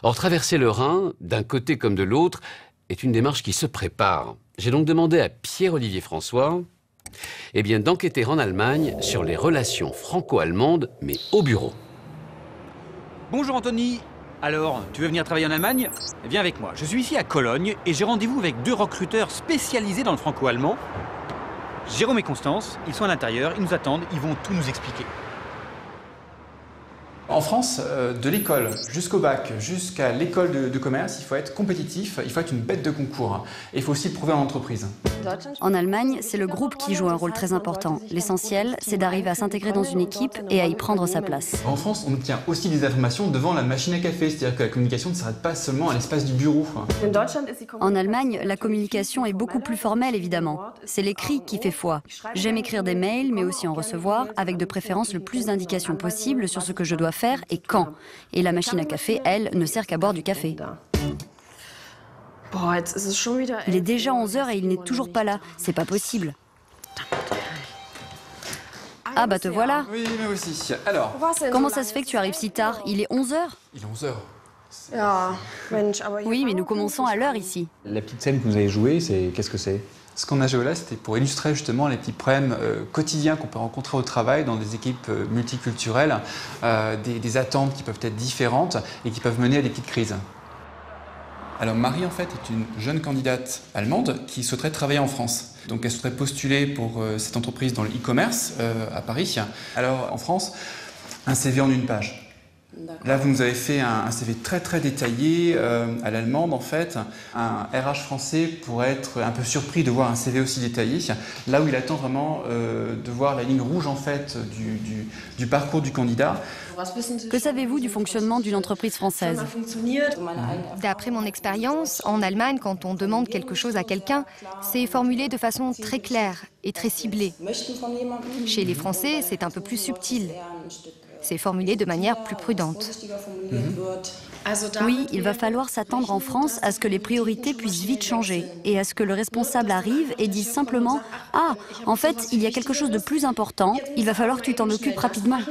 Or, traverser le Rhin, d'un côté comme de l'autre, est une démarche qui se prépare. J'ai donc demandé à Pierre-Olivier François d'enquêter en Allemagne sur les relations franco-allemandes, mais au bureau. Bonjour Anthony. Alors, tu veux venir travailler en Allemagne? Viens avec moi. Je suis ici à Cologne et j'ai rendez-vous avec 2 recruteurs spécialisés dans le franco-allemand. Jérôme et Constance, ils sont à l'intérieur, ils nous attendent, ils vont tout nous expliquer. En France, de l'école jusqu'au bac, jusqu'à l'école de commerce, il faut être compétitif, il faut être une bête de concours. Et il faut aussi le prouver en entreprise. En Allemagne, c'est le groupe qui joue un rôle très important. L'essentiel, c'est d'arriver à s'intégrer dans une équipe et à y prendre sa place. En France, on obtient aussi des informations devant la machine à café, c'est-à-dire que la communication ne s'arrête pas seulement à l'espace du bureau. En Allemagne, la communication est beaucoup plus formelle, évidemment. C'est l'écrit qui fait foi. J'aime écrire des mails, mais aussi en recevoir, avec de préférence le plus d'indications possible sur ce que je dois faire et quand. Et la machine à café, elle, ne sert qu'à boire du café. Il est déjà 11 h et il n'est toujours pas là. C'est pas possible. Ah bah te voilà. Oui, mais aussi. Alors, Comment ça se fait que tu arrives si tard? Il est 11 h? il est 11 h. Oui, mais nous commençons à l'heure ici. La petite scène que vous avez jouée, qu'est-ce que c'est? Ce qu'on a joué là, c'était pour illustrer justement les petits problèmes quotidiens qu'on peut rencontrer au travail dans des équipes multiculturelles, des attentes qui peuvent être différentes et qui peuvent mener à des petites crises. Alors Marie, en fait, est une jeune candidate allemande qui souhaiterait travailler en France. Donc elle souhaiterait postuler pour cette entreprise dans le e-commerce à Paris. Alors en France, un CV en une page. Là, vous nous avez fait un CV très détaillé à l'allemande, en fait. Un RH français pourrait être un peu surpris de voir un CV aussi détaillé. Là où il attend vraiment de voir la ligne rouge, en fait, du parcours du candidat. Que savez-vous du fonctionnement d'une entreprise française? D'après mon expérience, en Allemagne, quand on demande quelque chose à quelqu'un, c'est formulé de façon très claire et très ciblée. Chez les Français, c'est un peu plus subtil. C'est formulé de manière plus prudente. Oui, il va falloir s'attendre en France à ce que les priorités puissent vite changer et à ce que le responsable arrive et dise simplement « Ah, en fait, il y a quelque chose de plus important, il va falloir que tu t'en occupes rapidement ».